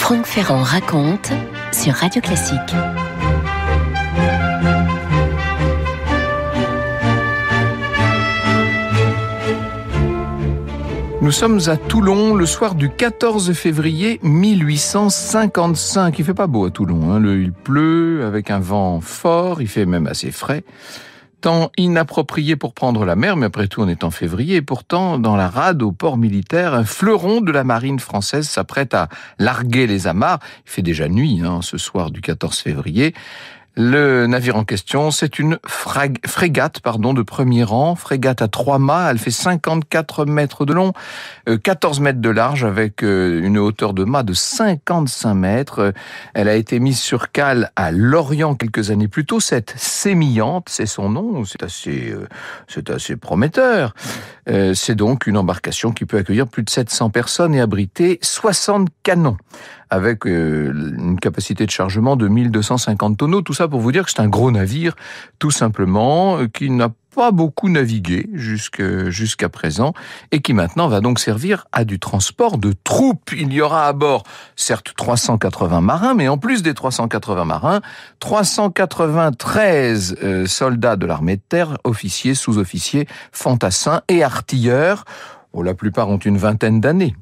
Franck Ferrand raconte sur Radio Classique. Nous sommes à Toulon le soir du 14 février 1855. Il fait pas beau à Toulon, hein. Il pleut avec un vent fort, il fait même assez frais. Temps inapproprié pour prendre la mer, mais après tout on est en février, et pourtant dans la rade au port militaire, un fleuron de la marine française s'apprête à larguer les amarres. Il fait déjà nuit ce soir du 14 février. Le navire en question, c'est une frégate de premier rang, frégate à 3 mâts, elle fait 54 mètres de long, 14 mètres de large avec une hauteur de mât de 55 mètres. Elle a été mise sur cale à Lorient quelques années plus tôt, cette Sémillante, c'est son nom, c'est assez prometteur. C'est donc une embarcation qui peut accueillir plus de 700 personnes et abriter 60 canons, avec une capacité de chargement de 1250 tonneaux. Tout ça pour vous dire que c'est un gros navire, tout simplement, qui n'a pas beaucoup navigué jusqu'à présent, et qui maintenant va donc servir à du transport de troupes. Il y aura à bord, certes, 380 marins, mais en plus des 380 marins, 393 soldats de l'armée de terre, officiers, sous-officiers, fantassins et artilleurs. La plupart ont une vingtaine d'années.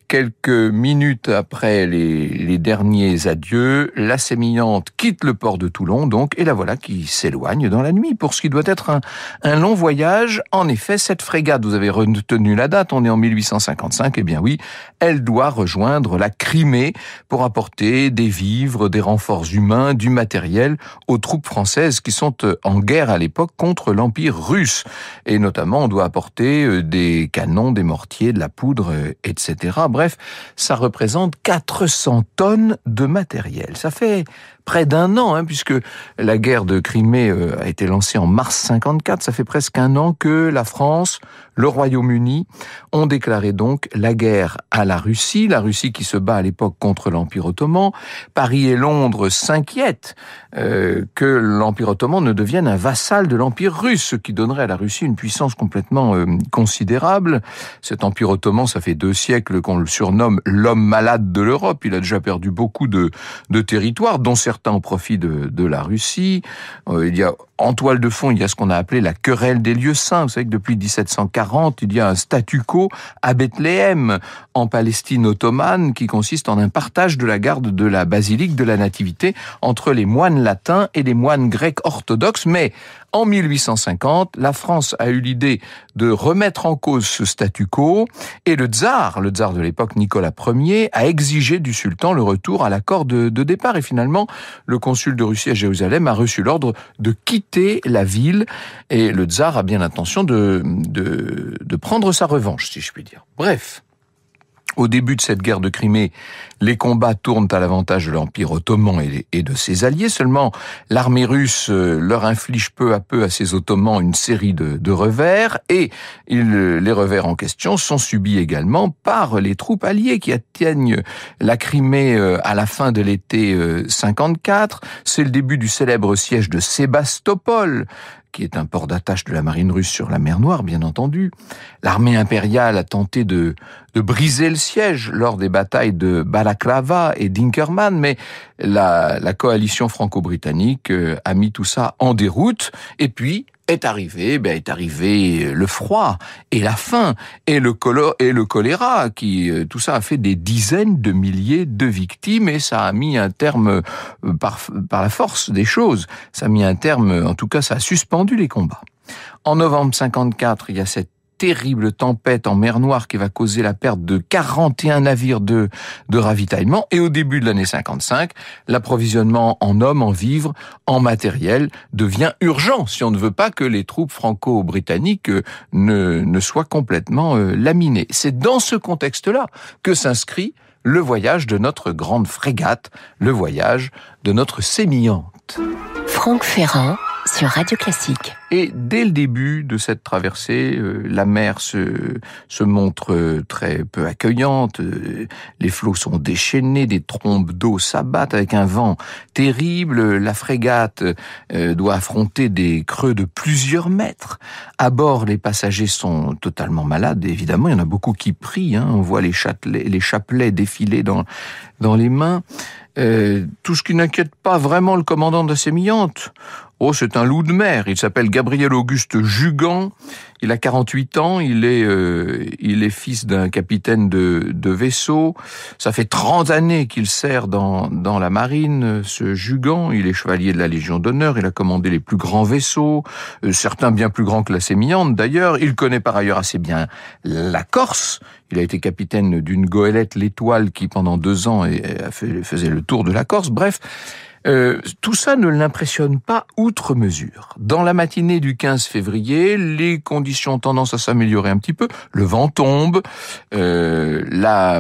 Quelques minutes après les derniers adieux, la Sémillante quitte le port de Toulon, donc, et la voilà qui s'éloigne dans la nuit pour ce qui doit être un long voyage. En effet, cette frégate, vous avez retenu la date, on est en 1855, eh bien oui, elle doit rejoindre la Crimée pour apporter des vivres, des renforts humains, du matériel aux troupes françaises qui sont en guerre à l'époque contre l'Empire russe. Et notamment, on doit apporter des canons, des mortiers, de la poudre, etc. Bref, ça représente 400 tonnes de matériel. Ça fait près d'un an, puisque la guerre de Crimée a été lancée en mars 54. Ça fait presque un an que la France, le Royaume-Uni ont déclaré donc la guerre à la Russie qui se bat à l'époque contre l'Empire ottoman. Paris et Londres s'inquiètent que l'Empire ottoman ne devienne un vassal de l'Empire russe, ce qui donnerait à la Russie une puissance complètement considérable. Cet Empire ottoman, ça fait 2 siècles qu'on le surnomme l'homme malade de l'Europe. Il a déjà perdu beaucoup de territoires, dont certains au profit de la Russie. Il y a en toile de fond, il y a ce qu'on a appelé la querelle des lieux saints. Vous savez que depuis 1740, il y a un statu quo à Bethléem, en Palestine ottomane, qui consiste en un partage de la garde de la basilique de la Nativité entre les moines latins et les moines grecs orthodoxes. Mais en 1850, la France a eu l'idée de remettre en cause ce statu quo, et le tsar de l'époque, Nicolas Ier, a exigé du sultan le retour à l'accord de départ. Et finalement, le consul de Russie à Jérusalem a reçu l'ordre de quitter la ville, et le tsar a bien l'intention de prendre sa revanche, si je puis dire. Bref. Au début de cette guerre de Crimée, les combats tournent à l'avantage de l'Empire ottoman et de ses alliés. Seulement, l'armée russe leur inflige peu à peu à ces Ottomans une série de revers, et les revers en question sont subis également par les troupes alliées qui atteignent la Crimée à la fin de l'été 54. C'est le début du célèbre siège de Sébastopol, qui est un port d'attache de la marine russe sur la mer Noire, bien entendu. L'armée impériale a tenté de briser le siège lors des batailles de Balaklava et d'Inkerman, mais la coalition franco-britannique a mis tout ça en déroute, et puis est arrivé le froid et la faim et le choléra, qui tout ça a fait des dizaines de milliers de victimes, et ça a mis un terme par la force des choses. Ça a mis un terme, en tout cas, ça a suspendu les combats. En novembre 54, il y a cette terrible tempête en mer Noire qui va causer la perte de 41 navires de ravitaillement. Et au début de l'année 55, l'approvisionnement en hommes, en vivres, en matériel devient urgent, si on ne veut pas que les troupes franco-britanniques ne soient complètement laminées. C'est dans ce contexte-là que s'inscrit le voyage de notre grande frégate, le voyage de notre Sémillante. Franck Ferrand sur Radio Classique. Et dès le début de cette traversée, la mer se montre très peu accueillante, les flots sont déchaînés, des trombes d'eau s'abattent avec un vent terrible, la frégate doit affronter des creux de plusieurs mètres. À bord, les passagers sont totalement malades, évidemment, il y en a beaucoup qui prient, on voit les chapelets défiler dans les mains. Tout ce qui n'inquiète pas vraiment le commandant de la Sémillante. Oh, c'est un loup de mer. Il s'appelle Gabriel Auguste Jugan. Il a 48 ans. Il est fils d'un capitaine de vaisseau. Ça fait 30 années qu'il sert dans la marine, ce Jugan. Il est chevalier de la Légion d'honneur. Il a commandé les plus grands vaisseaux, certains bien plus grands que la Sémillante d'ailleurs. Il connaît par ailleurs assez bien la Corse. Il a été capitaine d'une goélette, l'Étoile, qui pendant 2 ans faisait le tour de la Corse. Bref, tout ça ne l'impressionne pas outre mesure. Dans la matinée du 15 février, les conditions ont tendance à s'améliorer un petit peu. Le vent tombe, la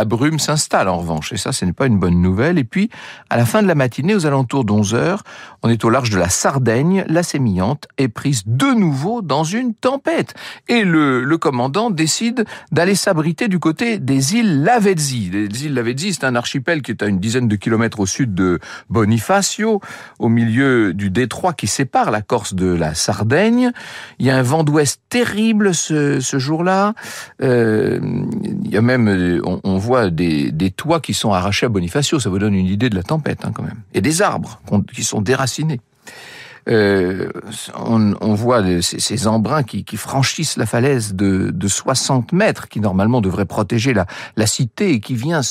brume s'installe en revanche, et ça, ce n'est pas une bonne nouvelle. Et puis, à la fin de la matinée, aux alentours d'11h, on est au large de la Sardaigne, la Sémillante est prise de nouveau dans une tempête. Et le commandant décide d'aller s'abriter du côté des îles Lavezzi. Les îles Lavezzi, c'est un archipel qui est à une dizaine de kilomètres au sud de Bonifacio, au milieu du détroit qui sépare la Corse de la Sardaigne. Il y a un vent d'ouest terrible ce jour-là. Il y a même, on voit des toits qui sont arrachés à Bonifacio. Ça vous donne une idée de la tempête, quand même. Et des arbres qui sont déracinés. On voit ces embruns qui franchissent la falaise de 60 mètres, qui normalement devrait protéger la cité, et qui vient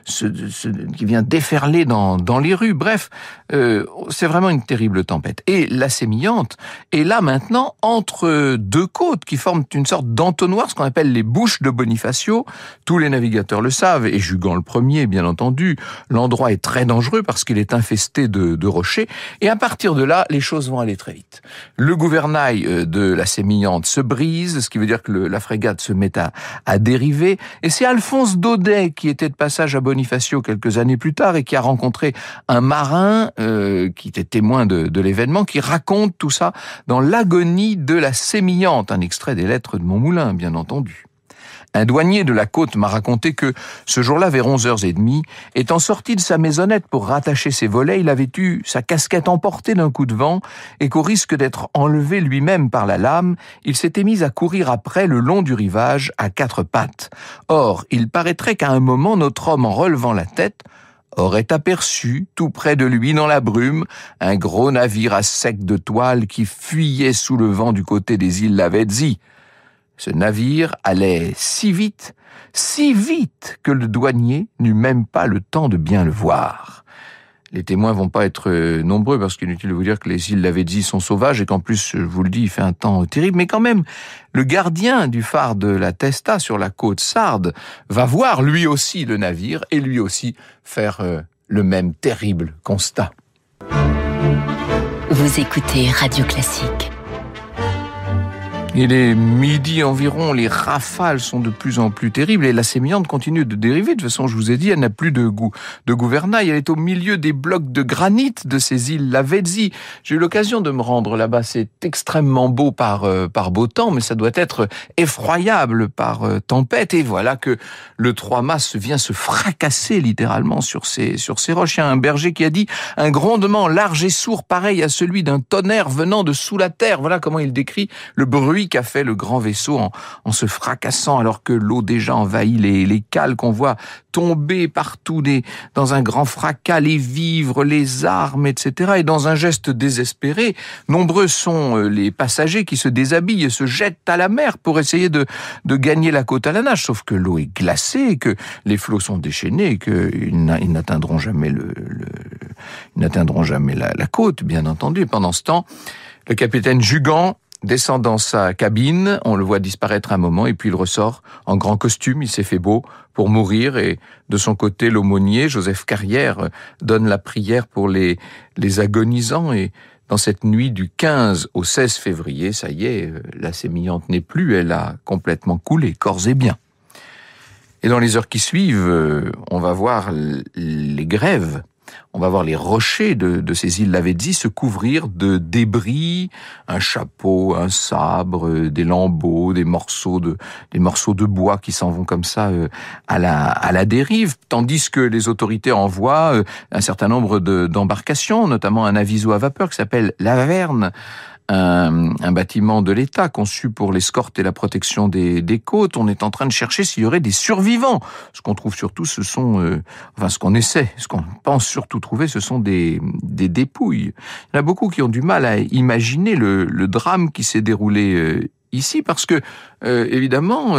qui vient déferler dans les rues. Bref, c'est vraiment une terrible tempête. Et la Sémillante est là maintenant entre deux côtes qui forment une sorte d'entonnoir, ce qu'on appelle les bouches de Bonifacio. Tous les navigateurs le savent, et Jugan le premier, bien entendu. L'endroit est très dangereux parce qu'il est infesté de rochers. Et à partir de là, les choses vont aller très vite. Le gouvernail de la Sémillante se brise, ce qui veut dire que la frégate se met à dériver. Et c'est Alphonse Daudet, qui était de passage à Bonifacio quelques années plus tard et qui a rencontré un marin qui était témoin de l'événement, qui raconte tout ça dans L'agonie de la Sémillante, un extrait des lettres de Montmoulin, bien entendu. Un douanier de la côte m'a raconté que, ce jour-là, vers 11h30, étant sorti de sa maisonnette pour rattacher ses volets, il avait eu sa casquette emportée d'un coup de vent et qu'au risque d'être enlevé lui-même par la lame, il s'était mis à courir après le long du rivage à 4 pattes. Or, il paraîtrait qu'à un moment, notre homme, en relevant la tête, aurait aperçu, tout près de lui dans la brume, un gros navire à sec de toile qui fuyait sous le vent du côté des îles Lavezzi. Ce navire allait si vite que le douanier n'eut même pas le temps de bien le voir. Les témoins vont pas être nombreux parce qu'il est inutile de vous dire que les îles Lavezzi sont sauvages et qu'en plus, je vous le dis, il fait un temps terrible. Mais quand même, le gardien du phare de la Testa sur la côte sarde va voir lui aussi le navire et lui aussi faire le même terrible constat. Vous écoutez Radio Classique. Il est midi environ, les rafales sont de plus en plus terribles et la Sémillante continue de dériver. De toute façon, je vous ai dit, elle n'a plus de gouvernail. Elle est au milieu des blocs de granit de ces îles Lavezzi. J'ai eu l'occasion de me rendre là-bas. C'est extrêmement beau par beau temps, mais ça doit être effroyable par tempête. Et voilà que le trois-mâts vient se fracasser littéralement sur ces roches. Il y a un berger qui a dit un grondement large et sourd pareil à celui d'un tonnerre venant de sous la terre. Voilà comment il décrit le bruit qu'a fait le grand vaisseau en se fracassant alors que l'eau déjà envahit les cales, qu'on voit tomber partout dans un grand fracas, les vivres, les armes, etc. Et dans un geste désespéré, nombreux sont les passagers qui se déshabillent et se jettent à la mer pour essayer de gagner la côte à la nage, sauf que l'eau est glacée, que les flots sont déchaînés et qu'ils n'atteindront jamais la côte, bien entendu. Et pendant ce temps, le capitaine Jugan descend dans sa cabine, on le voit disparaître un moment, et puis il ressort en grand costume, il s'est fait beau pour mourir, et de son côté, l'aumônier, Joseph Carrière, donne la prière pour les agonisants, et dans cette nuit du 15 au 16 février, ça y est, la Sémillante n'est plus, elle a complètement coulé, corps et biens. Et dans les heures qui suivent, on va voir les grèves. on va voir les rochers de ces îles Lavezzi se couvrir de débris, un chapeau, un sabre, des lambeaux, des morceaux de bois qui s'en vont comme ça à la dérive, tandis que les autorités envoient un certain nombre d'embarcations, notamment un aviso à vapeur qui s'appelle l'Averne, un bâtiment de l'État conçu pour l'escorte et la protection des côtes. On est en train de chercher s'il y aurait des survivants. Ce qu'on trouve surtout, ce qu'on pense surtout trouver, ce sont des dépouilles. Il y en a beaucoup qui ont du mal à imaginer le drame qui s'est déroulé ici, parce que évidemment,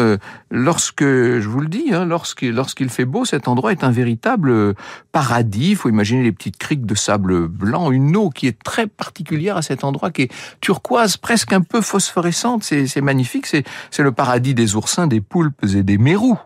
lorsque, je vous le dis, lorsqu'il fait beau, cet endroit est un véritable paradis. Il faut imaginer les petites criques de sable blanc, une eau qui est très particulière à cet endroit, qui est turquoise, presque un peu phosphorescente. C'est magnifique, c'est le paradis des oursins, des poulpes et des mérous.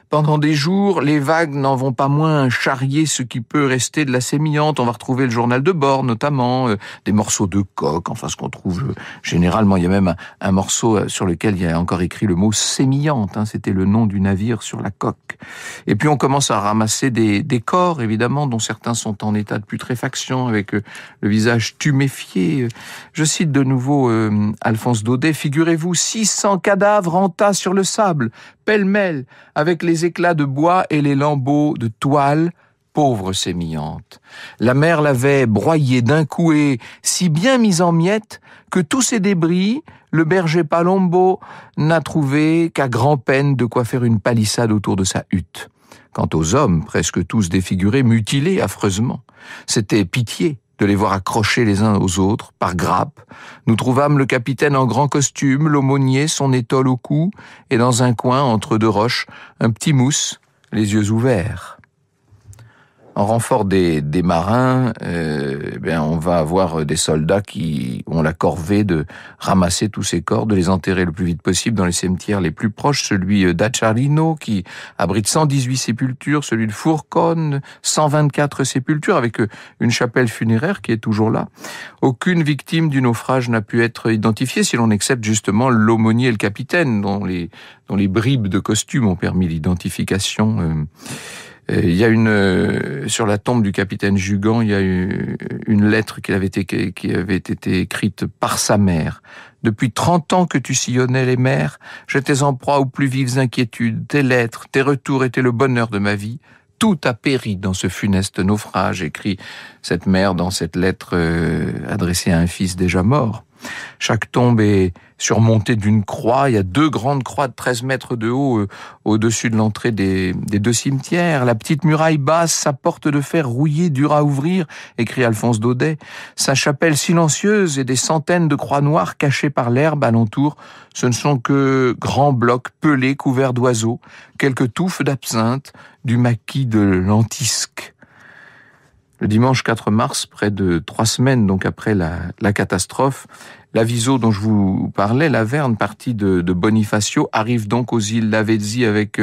Pendant des jours, les vagues n'en vont pas moins charrier ce qui peut rester de la sémillante. On va retrouver le journal de bord, notamment, des morceaux de coque, enfin ce qu'on trouve généralement. Il y a même un morceau sur lequel il y a encore écrit le mot sémillante, c'était le nom du navire sur la coque. Et puis on commence à ramasser des corps, évidemment, dont certains sont en état de putréfaction, avec le visage tuméfié. Je cite de nouveau Alphonse Daudet. « Figurez-vous 600 cadavres en tas sur le sable, pêle-mêle, avec les éclats de bois et les lambeaux de toile, pauvre sémillante. La mer l'avait broyée d'un coup et si bien mise en miettes que tous ces débris, le berger Palombo n'a trouvé qu'à grand-peine de quoi faire une palissade autour de sa hutte. Quant aux hommes, presque tous défigurés, mutilés affreusement, c'était pitié de les voir accrochés les uns aux autres, par grappes. Nous trouvâmes le capitaine en grand costume, l'aumônier, son étole au cou, et dans un coin, entre deux roches, un petit mousse, les yeux ouverts. En renfort des marins, on va avoir des soldats qui ont la corvée de ramasser tous ces corps, de les enterrer le plus vite possible dans les cimetières les plus proches, celui d'Acciarino qui abrite 118 sépultures, celui de Fourcone, 124 sépultures avec une chapelle funéraire qui est toujours là. Aucune victime du naufrage n'a pu être identifiée si l'on accepte justement l'aumônier et le capitaine dont les bribes de costume ont permis l'identification. Il y a sur la tombe du capitaine Jugan, il y a une lettre qui avait été écrite par sa mère. Depuis 30 ans que tu sillonnais les mers, j'étais en proie aux plus vives inquiétudes. Tes lettres, tes retours étaient le bonheur de ma vie. Tout a péri dans ce funeste naufrage, écrit cette mère dans cette lettre adressée à un fils déjà mort. Chaque tombe est surmontée d'une croix. Il y a 2 grandes croix de 13 mètres de haut au-dessus de l'entrée des 2 cimetières. La petite muraille basse, sa porte de fer rouillée dure à ouvrir, écrit Alphonse Daudet. Sa chapelle silencieuse et des centaines de croix noires cachées par l'herbe alentour. Ce ne sont que grands blocs pelés couverts d'oiseaux, quelques touffes d'absinthe, du maquis de lentisque. Le dimanche 4 mars, près de 3 semaines donc après la catastrophe, l'aviso dont je vous parlais, l'Averne, partie de Bonifacio, arrive donc aux îles Lavezzi avec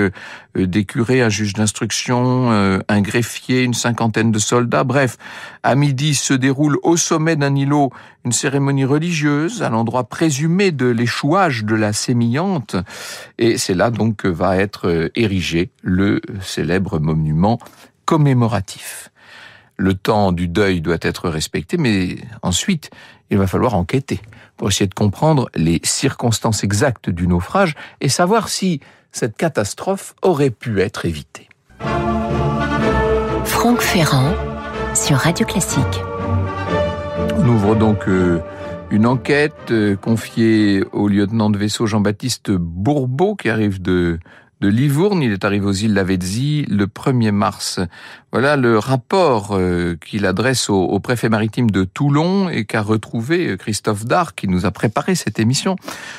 des curés, un juge d'instruction, un greffier, une 50aine de soldats. Bref, à midi se déroule au sommet d'un îlot une cérémonie religieuse à l'endroit présumé de l'échouage de la sémillante. Et c'est là donc que va être érigé le célèbre monument commémoratif. Le temps du deuil doit être respecté, mais ensuite, il va falloir enquêter pour essayer de comprendre les circonstances exactes du naufrage et savoir si cette catastrophe aurait pu être évitée. Franck Ferrand sur Radio Classique. On ouvre donc une enquête confiée au lieutenant de vaisseau Jean-Baptiste Bourbeau qui arrive de Livourne. Il est arrivé aux îles Lavezzi le 1er mars. Voilà le rapport qu'il adresse au préfet maritime de Toulon et qu'a retrouvé Christophe Dard, qui nous a préparé cette émission.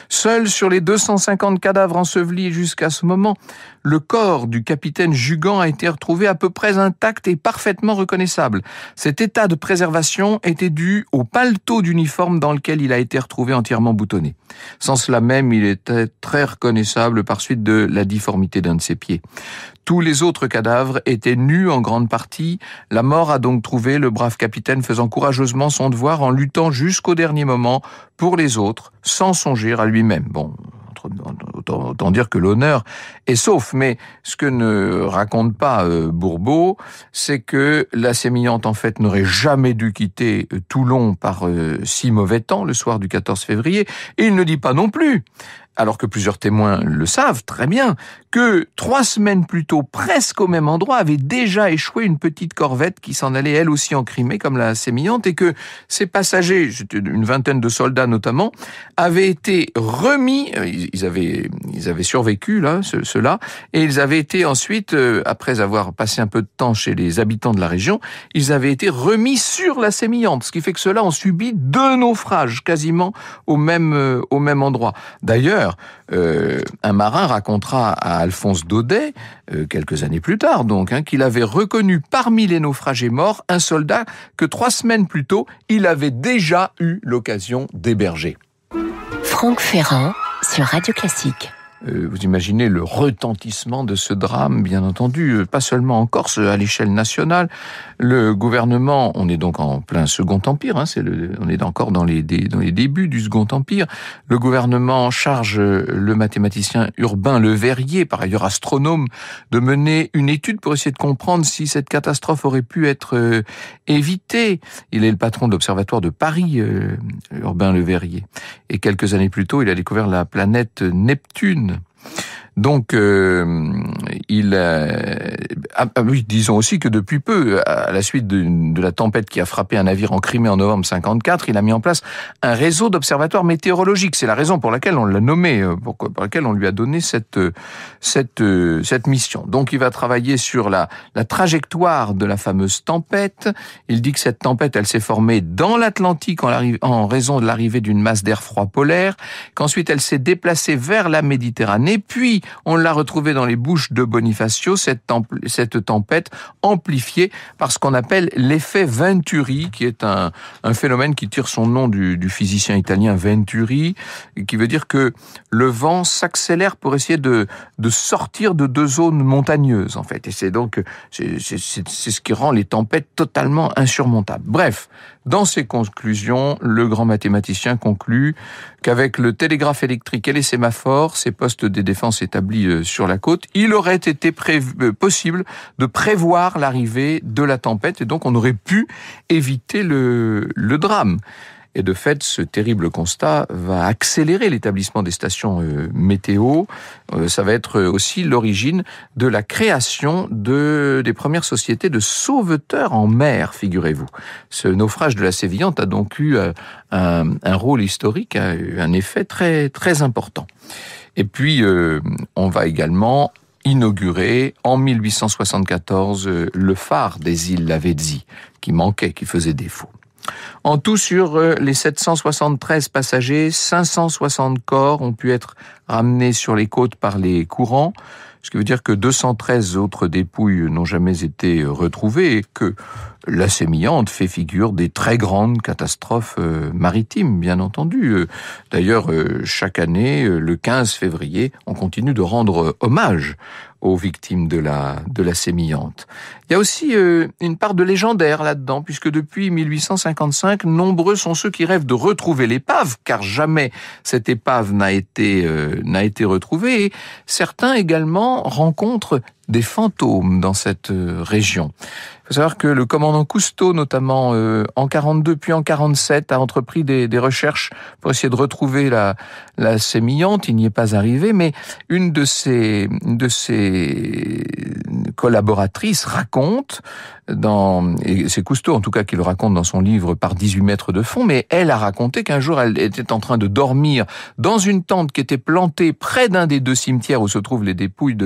Seul sur les 250 cadavres ensevelis jusqu'à ce moment, le corps du capitaine Jugan a été retrouvé à peu près intact et parfaitement reconnaissable. Cet état de préservation était dû au paletot d'uniforme dans lequel il a été retrouvé entièrement boutonné. Sans cela même, il était très reconnaissable par suite de la difformité d'un de ses pieds. Tous les autres cadavres étaient nus en grande partie. La mort a donc trouvé le brave capitaine faisant courageusement son devoir en luttant jusqu'au dernier moment pour les autres, sans songer à lui-même. Bon, Autant dire que l'honneur est sauf. Mais ce que ne raconte pas Bourbeau, c'est que la sémillante, en fait, n'aurait jamais dû quitter Toulon par si mauvais temps le soir du 14 février. Et il ne dit pas non plus, alors que plusieurs témoins le savent très bien, que 3 semaines plus tôt, presque au même endroit, avait déjà échoué une petite corvette qui s'en allait elle aussi en Crimée, comme la sémillante, et que ces passagers, une vingtaine de soldats notamment, avaient été remis, ils avaient survécu, là, ceux-là, et ils avaient été ensuite, après avoir passé un peu de temps chez les habitants de la région, ils avaient été remis sur la sémillante, ce qui fait que ceux-là ont subi 2 naufrages, quasiment au même endroit. D'ailleurs, un marin racontera à Alphonse Daudet, quelques années plus tard donc, qu'il avait reconnu parmi les naufragés morts un soldat que 3 semaines plus tôt, il avait déjà eu l'occasion d'héberger. Franck Ferrand sur Radio Classique. Vous imaginez le retentissement de ce drame, bien entendu, pas seulement en Corse, à l'échelle nationale. Le gouvernement, on est donc en plein Second Empire, on est encore dans les débuts du Second Empire. Le gouvernement charge le mathématicien Urbain Le Verrier, par ailleurs astronome, de mener une étude pour essayer de comprendre si cette catastrophe aurait pu être évitée. Il est le patron de l'Observatoire de Paris, Urbain Le Verrier. Et quelques années plus tôt, il a découvert la planète Neptune. Donc, disons aussi que depuis peu, à la suite de la tempête qui a frappé un navire en Crimée en novembre 54, il a mis en place un réseau d'observatoires météorologiques. C'est la raison pour laquelle on l'a nommé, pour laquelle on lui a donné cette mission. Donc, il va travailler sur la trajectoire de la fameuse tempête. Il dit que cette tempête, elle s'est formée dans l'Atlantique en raison de l'arrivée d'une masse d'air froid polaire, qu'ensuite elle s'est déplacée vers la Méditerranée, puis on l'a retrouvée dans les Bouches de Bonifacio, cette tempête amplifiée par ce qu'on appelle l'effet Venturi, qui est un phénomène qui tire son nom du physicien italien Venturi, qui veut dire que le vent s'accélère pour essayer de sortir de 2 zones montagneuses, en fait. Et c'est ce qui rend les tempêtes totalement insurmontables. Bref, dans ses conclusions, le grand mathématicien conclut qu'avec le télégraphe électrique et les sémaphores, ces postes des défenses établis sur la côte, il aurait été possible de prévoir l'arrivée de la tempête, et donc on aurait pu éviter le drame. Et de fait, ce terrible constat va accélérer l'établissement des stations météo. Ça va être aussi l'origine de la création des premières sociétés de sauveteurs en mer, figurez-vous. Ce naufrage de la Sémillante a donc eu un rôle historique, a eu un effet très, très important. Et puis, on va également inaugurer en 1874 le phare des îles Lavezzi, qui manquait, qui faisait défaut. En tout, sur les 773 passagers, 560 corps ont pu être ramenés sur les côtes par les courants, ce qui veut dire que 213 autres dépouilles n'ont jamais été retrouvées et que la Sémillante fait figure des très grandes catastrophes maritimes, bien entendu. D'ailleurs, chaque année, le 15 février, on continue de rendre hommage aux victimes de la Sémillante. Il y a aussi une part de légendaire là-dedans, puisque depuis 1855, nombreux sont ceux qui rêvent de retrouver l'épave, car jamais cette épave n'a été retrouvée, et certains également rencontrent des fantômes dans cette région. Il faut savoir que le commandant Cousteau, notamment en 42 puis en 47, a entrepris des recherches pour essayer de retrouver la Sémillante. Il n'y est pas arrivé, mais une de ses collaboratrices raconte, et c'est Cousteau en tout cas qui le raconte dans son livre Par 18 mètres de fond, mais elle a raconté qu'un jour elle était en train de dormir dans une tente qui était plantée près d'un des 2 cimetières où se trouvent les dépouilles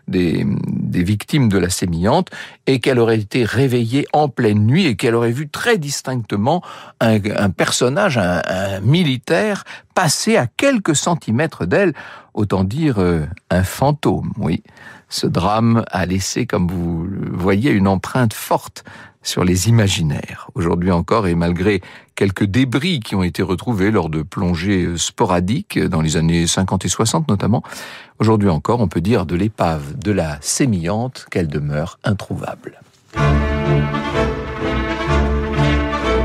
des victimes de la Sémillante, et qu'elle aurait été réveillée en pleine nuit et qu'elle aurait vu très distinctement un personnage, un militaire, passer à quelques centimètres d'elle, autant dire un fantôme, oui. Ce drame a laissé, comme vous le voyez, une empreinte forte sur les imaginaires. Aujourd'hui encore, et malgré quelques débris qui ont été retrouvés lors de plongées sporadiques dans les années 50 et 60 notamment, aujourd'hui encore, on peut dire de l'épave de la Sémillante qu'elle demeure introuvable.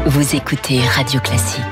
Vous écoutez Radio Classique.